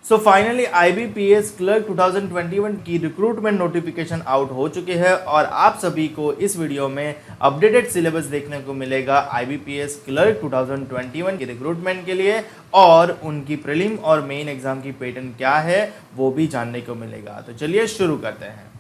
So finally IBPS clerk 2021 की recruitment notification out हो चुकी है और आप सभी को इस वीडियो में अपडेटेड सिलेबस देखने को मिलेगा IBPS क्लर्क 2021 की रिक्रूटमेंट के लिए, और उनकी प्रीलिम और मेन एग्जाम की पैटर्न क्या है वो भी जानने को मिलेगा। तो चलिए शुरू करते हैं।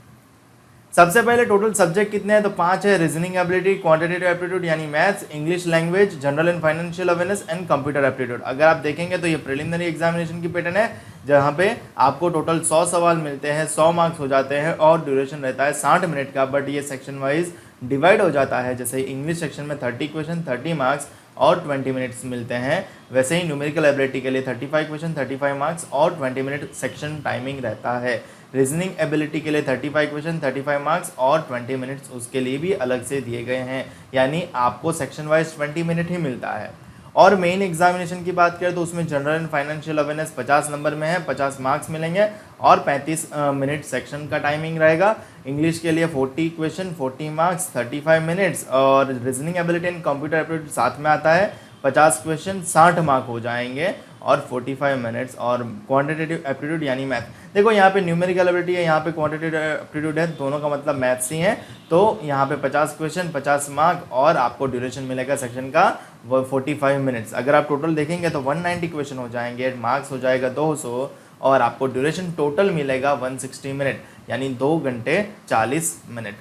सबसे पहले टोटल सब्जेक्ट कितने हैं, तो 5 है। रीजनिंग एबिलिटी, क्वांटिटेटिव एप्टीट्यूड यानी maths, English language, general and financial awareness and computer aptitude. अगर आप देखेंगे तो ये प्रिलिमिनरी एग्जामिनेशन की पैटर्न है, जहाँ पे आपको टोटल 100 सवाल मिलते हैं, 100 मार्क्स हो जाते हैं और ड्यूरेशन रहता है 60 मिनट का। बट ये सेक्शन वाइज डिवाइड हो जाता है, जैसे इंग्लिश सेक्शन में 30 क्वेश्चन 30 मार्क्स और 20 मिनट्स मिलते हैं, वैसे ही न्यूमेरिकल एबिलिटी के लिए 35 क्वेश्चन 35 मार्क्स और 20 मिनट सेक्शन टाइमिंग रहता है। रीजनिंग एबिलिटी के लिए 35 क्वेश्चन 35 मार्क्स और 20 मिनट्स उसके लिए भी अलग से दिए गए हैं, यानी आपको सेक्शन वाइज 20 मिनट ही मिलता है। और मेन एग्जामिनेशन की बात करें तो उसमें general and financial awareness 50 number में है, 50 मार्क्स मिलेंगे और 35 मिनट सेक्शन का टाइमिंग रहेगा। इंग्लिश के लिए 40 क्वेश्चन 40 मार्क्स 35 मिनट्स, और reasoning ability and computer aptitude साथ में आता है, 50 क्वेश्चन 60 मार्क हो जाएंगे और 45 मिनट्स। और क्वांटिटेटिव एप्टीट्यूड यानी मैथ, देखो यहाँ पे न्यूमेरिकल एबिलिटी है, यहाँ पे क्वांटिटेटिव एप्टीट्यूड है, दोनों का मतलब मैथ्स ही है। तो यहाँ पे 50 क्वेश्चन 50 मार्क और आपको ड्यूरेशन मिलेगा सेक्शन का 45 मिनट्स। अगर आप टोटल देखेंगे तो 190 क्वेश्चन हो जाएंगे, मार्क्स हो जाएगा 200 और आपको ड्यूरेशन टोटल मिलेगा 160 मिनट, यानी 2 घंटे 40 मिनट।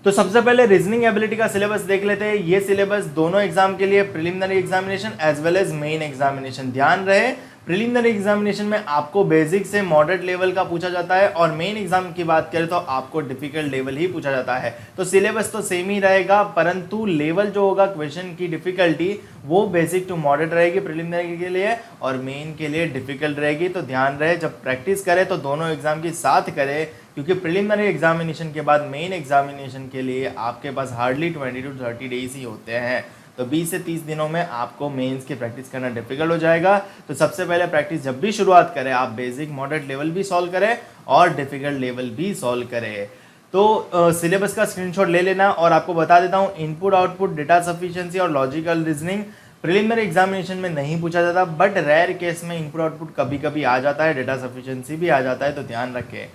तो सबसे पहले रीजनिंग एबिलिटी का सिलेबस देख लेते हैं। ये सिलेबस दोनों एग्जाम के लिए, preliminary examination as well as main examination. ध्यान रहे, प्रिलिमिनरी एग्जामिनेशन में आपको बेसिक से मॉडरेट लेवल का पूछा जाता है और मेन एग्जाम की बात करें तो आपको डिफिकल्ट लेवल ही पूछा जाता है। तो सिलेबस तो सेम ही रहेगा, परंतु लेवल जो होगा क्वेश्चन की डिफिकल्टी वो बेसिक टू मॉडरेट रहेगी प्रिलिमिनरी के लिए और मेन के लिए डिफिकल्ट रहेगी। तो ध्यान रहे, जब प्रैक्टिस करें तो दोनों एग्जाम की साथ करें, क्योंकि प्रिलिमिनरी एग्जामिनेशन के बाद मेन एग्जामिनेशन के लिए आपके पास हार्डली 20 to 30 डेज ही होते हैं। तो 20 से 30 दिनों में आपको मेंस की प्रैक्टिस करना डिफिकल्ट हो जाएगा। तो सबसे पहले प्रैक्टिस जब भी शुरुआत करें आप बेसिक मॉडरेट लेवल भी सॉल्व करें और डिफिकल्ट लेवल भी सॉल्व करें। तो सिलेबस का स्क्रीनशॉट ले लेना और आपको बता देता हूँ, इनपुट आउटपुट, डेटा सफिशिएंसी और लॉजिकल रीजनिंग प्रिलिमिनरी एग्जामिनेशन में नहीं पूछा जाता, बट रेयर केस में इनपुट आउटपुट कभी कभी आ जाता है, डेटा सफिशिएंसी भी आ जाता है, तो ध्यान रखें।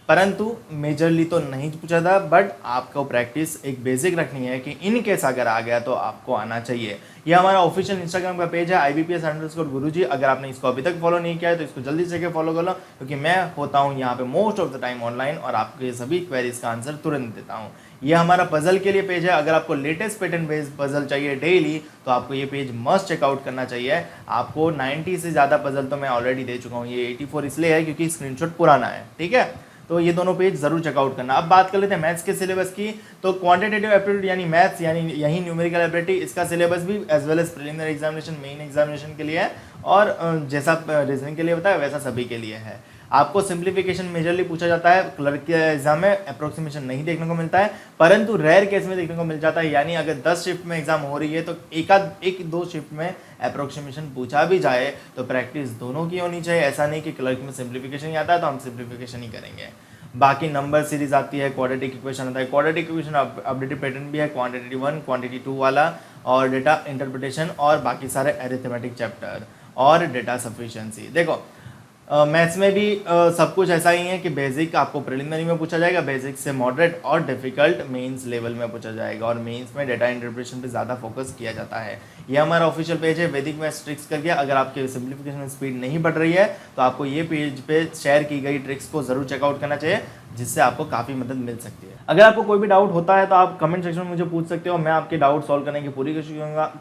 परंतु मेजरली तो नहीं पूछा था, बट आपको प्रैक्टिस एक बेसिक रखनी है कि इन केस अगर आ गया तो आपको आना चाहिए। ये हमारा ऑफिशियल इंस्टाग्राम का पेज है IBPS_गुरुजी। अगर आपने इसको अभी तक फॉलो नहीं किया है तो इसको जल्दी से फॉलो कर लो, क्योंकि मैं होता हूँ यहाँ पे most of the time online और आपके सभी क्वेरीज का आंसर तुरंत देता हूँ। ये हमारा पजल के लिए पेज है, अगर आपको लेटेस्ट पैटर्न बेस्ड पजल चाहिए डेली तो आपको ये पेज मस्ट चेकआउट करना चाहिए। आपको 90 से ज़्यादा पजल तो मैं ऑलरेडी दे चुका हूँ, ये 84 इसलिए है क्योंकि स्क्रीनशॉट पुराना है, ठीक है। तो ये दोनों पेज जरूर चेकआउट करना। अब बात कर लेते हैं मैथ्स के सिलेबस की। तो क्वांटिटेटिव एप्टीट्यूड यानी मैथ्स, यानी यही न्यूमेरिकल एबिलिटी, इसका सिलेबस भी as well as preliminary examination main examination के लिए है और जैसा रीजनिंग के लिए बताया वैसा सभी के लिए है। आपको सिंप्लीफिकेशन मेजरली पूछा जाता है, क्लर्क के एग्जाम में अप्रोक्सीमेशन नहीं देखने को मिलता है, परंतु रेयर केस में देखने को मिल जाता है। यानी अगर 10 शिफ्ट में एग्जाम हो रही है तो एक दो शिफ्ट में अप्रोक्सीमेशन पूछा भी जाए तो प्रैक्टिस दोनों की होनी चाहिए। ऐसा नहीं कि क्लर्क में सिंप्लीफिकेशन ही आता है तो हम सिंप्लीफिकेशन ही करेंगे। बाकी नंबर सीरीज आती है, क्वाड्रेटिक इक्वेशन आता है, क्वाड्रेटिक इक्वेशन अपडेटेड पैटर्न भी है, क्वांटिटी 1 क्वांटिटी 2 वाला, और डेटा इंटरप्रिटेशन और बाकी सारे अरिथमेटिक चैप्टर और डेटा सफिशिएंसी। देखो मैथ्स में भी सब कुछ ऐसा ही है कि बेसिक आपको प्रिलिमिनरी में पूछा जाएगा, बेसिक से मॉडरेट और डिफिकल्ट मेंस लेवल में पूछा जाएगा, और मेंस में डेटा इंटरप्रिटेशन पे ज़्यादा फोकस किया जाता है। ये हमारा ऑफिशियल पेज है वैदिक मैथ्स ट्रिक्स करके। अगर आपके सिंप्लीफिकेशन में स्पीड नहीं बढ़ रही है तो आपको ये पेज पे शेयर की गई ट्रिक्स को जरूर चेकआउट करना चाहिए, जिससे आपको काफ़ी मदद मिल सकती है। अगर आपको कोई भी डाउट होता है तो आप कमेंट सेक्शन में मुझे पूछ सकते हो, मैं आपके डाउट सॉल्व करने की पूरी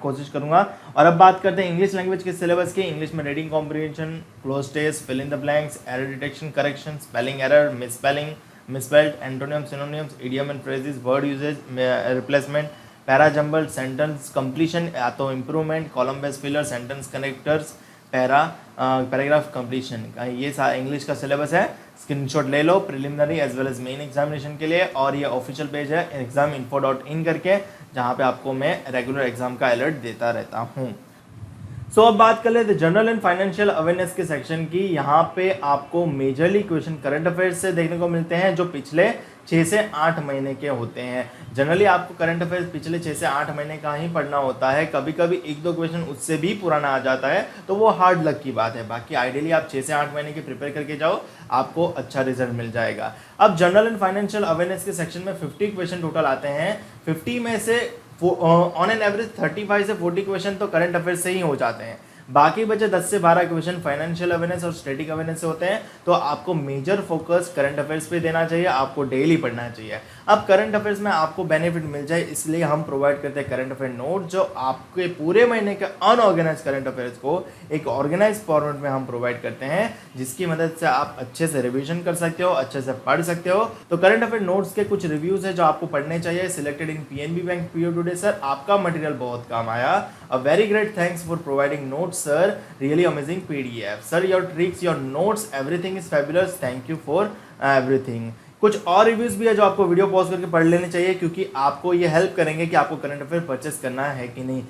कोशिश करूंगा। और अब बात करते हैं इंग्लिश लैंग्वेज के सिलेबस की। इंग्लिश में reading comprehension, cloze test, fill in the blanks, error detection, correction, spelling error, misspelling, misspelled, antonym, synonyms, idiom and phrases, word usage, replacement, para jumble, sentence completion या तो improvement, column base filler, sentence connectors, paragraph completion. ये English का syllabus है, screenshot ले लो preliminary as well as main examination के लिए। और ये ऑफिशियल पेज है examinfo.in करके, जहाँ पे आपको मैं रेगुलर एग्जाम का अलर्ट देता रहता हूँ। सो अब बात कर लेते जनरल एंड फाइनेंशियल अवेयरनेस के सेक्शन की। यहाँ पे आपको मेजरली क्वेश्चन करंट अफेयर्स से देखने को मिलते हैं जो पिछले 6 से 8 महीने के होते हैं। जनरली आपको करंट अफेयर्स पिछले 6 से 8 महीने का ही पढ़ना होता है। कभी कभी 1-2 क्वेश्चन उससे भी पुराना आ जाता है तो वो हार्ड लक की बात है। बाकी आइडियली आप 6 से 8 महीने के प्रिपेयर करके जाओ, आपको अच्छा रिजल्ट मिल जाएगा। अब जनरल एंड फाइनेंशियल अवेयरनेस के सेक्शन में 50 क्वेश्चन टोटल आते हैं। 50 में से ऑन एन एवरेज 35 से 40 क्वेश्चन तो करंट अफेयर्स से ही हो जाते हैं। बाकी बचे 10 से 12 क्वेश्चन फाइनेंशियल अवेयरनेस और स्टैटिक अवेयरनेस से होते हैं। तो आपको मेजर फोकस करंट अफेयर्स पे देना चाहिए, आपको डेली पढ़ना चाहिए। अब करंट अफेयर्स में आपको बेनिफिट मिल जाए इसलिए हम प्रोवाइड करते हैं करंट अफेयर नोट, जो आपके पूरे महीने के अनऑर्गेनाइज करंट अफेयर्स को एक ऑर्गेनाइज फॉर्मेट में हम प्रोवाइड करते हैं, जिसकी मदद से आप अच्छे से रिविजन कर सकते हो, अच्छे से पढ़ सकते हो। तो करंट अफेयर नोट्स के कुछ रिव्यूज है जो आपको पढ़ने चाहिए। Selected in PNB bank PO today. Sir आपका मटेरियल बहुत काम आया। A very great thanks for providing notes sir, really amazing PDF sir, your tricks, your notes, everything is fabulous, thank you for everything। कुछ और reviews भी है जो आपको वीडियो पॉज करके पढ़ लेने चाहिए, क्योंकि आपको ये हेल्प करेंगे कि आपको करंट अफेयर परचेस करना है कि नहीं।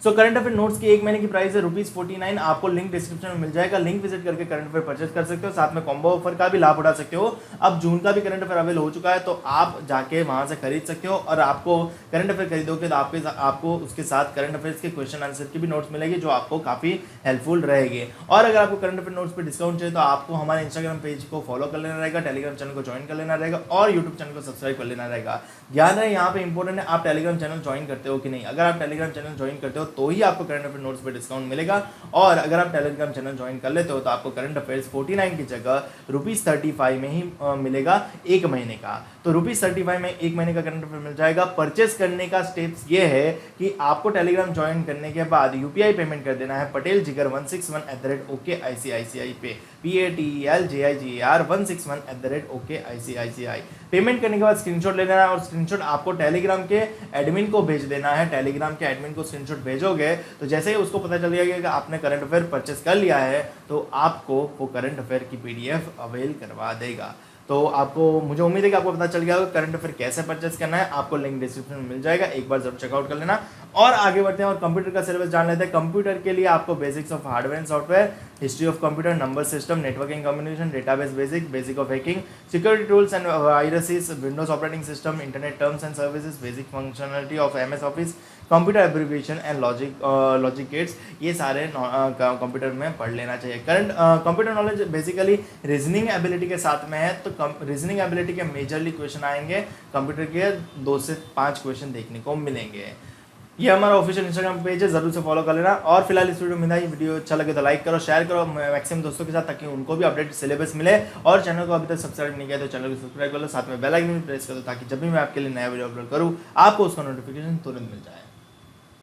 सो करंट अफेयर नोट्स की 1 महीने की प्राइस है ₹49। आपको लिंक डिस्क्रिप्शन में मिल जाएगा, लिंक विजिट करके करंट अफेयर परचेस कर सकते हो। साथ में कॉम्बो ऑफर का भी लाभ उठा सकते हो। अब जून का भी करंट अफेयर अवेल हो चुका है तो आप जाके वहां से खरीद सकते हो, और आपको करंट अफेयर खरीदोगे तो आपको उसके साथ करंट अफेयर्स के क्वेश्चन आंसर की भी नोट्स मिलेगी जो आपको काफी हेल्पफुल रहेगी। और अगर आपको करंट अफेयर नोट्स पे डिस्काउंट चाहिए तो आपको हमारे इंस्टाग्राम पेज को फॉलो कर लेना रहेगा, टेलीग्राम चैनल को ज्वाइन कर लेना रहेगा और यूट्यूब चैनल को सब्सक्राइब कर लेना रहेगा। ध्यान रहे यहाँ पे इंपॉर्टेंट है, आप टेलीग्राम चैनल ज्वाइन करते हो कि नहीं। अगर आप टेलीग्राम चैनल ज्वाइन करते हो तो ही आपको करंट अफेयर नोट्स पे डिस्काउंट मिलेगा, और अगर आप टेलीग्राम चैनल ज्वाइन कर लेते हो तो आपको करंट अफेयर्स 49 की जगह ₹35 में ही मिलेगा 1 महीने का। तो ₹35 में 1 महीने का करंट अफेयर मिल जाएगा। परचेस करने का स्टेप्स ये है कि आपको टेलीग्राम ज्वाइन करने के बाद यूपीआई पेमेंट कर देना है पटेल जिगर 161@OKICICI पे, PATELJIGER 161@OKICICI। पेमेंट करने के बाद स्क्रीनशॉट ले लेना है, और स्क्रीनशॉट आपको टेलीग्राम के एडमिन को भेज देना है। टेलीग्राम के एडमिन को स्क्रीनशॉट भेजोगे तो जैसे ही उसको पता चल जाएगा कि आपने करंट अफेयर परचेस कर लिया है तो आपको वो करंट अफेयर की PDF अवेल करवा देगा। तो आपको, मुझे उम्मीद है कि आपको पता चल गया होगा करंट अफेयर कैसे परचेस करना है। आपको लिंक डिस्क्रिप्शन में मिल जाएगा, एक बार जरूर चेकआउट कर लेना। और आगे बढ़ते हैं और कंप्यूटर का सिलेबस जान लेते हैं। कंप्यूटर के लिए आपको basics of hardware and software, history of computer, number system, networking communication, database basic, basic of hacking, security tools and viruses, Windows operating system, internet terms and services, basic functionality of MS office, computer abbreviation and logic gates, ये सारे computer में पढ़ लेना चाहिए। Current computer knowledge basically reasoning ability के साथ में है, तो रीजनिंग एबिलिटी के मेजरली क्वेश्चन आएंगे। कंप्यूटर के 2 से 5 क्वेश्चन देखने को मिलेंगे। ये हमारा ऑफिशियल इंस्टाग्राम पेज है, जरूर से फॉलो कर लेना। और फिलहाल इस वीडियो में वीडियो अच्छा लगे तो लाइक करो, शेयर करो मैक्सिमम दोस्तों के साथ, ताकि उनको भी अपडेट सिलेबस मिले। और चैनल को अभी तक सब्सक्राइब नहीं किया तो चैनल को सब्सक्राइब कर लो, साथ में बेल आइकन भी प्रेस कर दो, ताकि जब भी मैं आपके लिए नया वीडियो अपलोड करूँ आपको उसका नोटिफिकेशन तुरंत मिल जाए।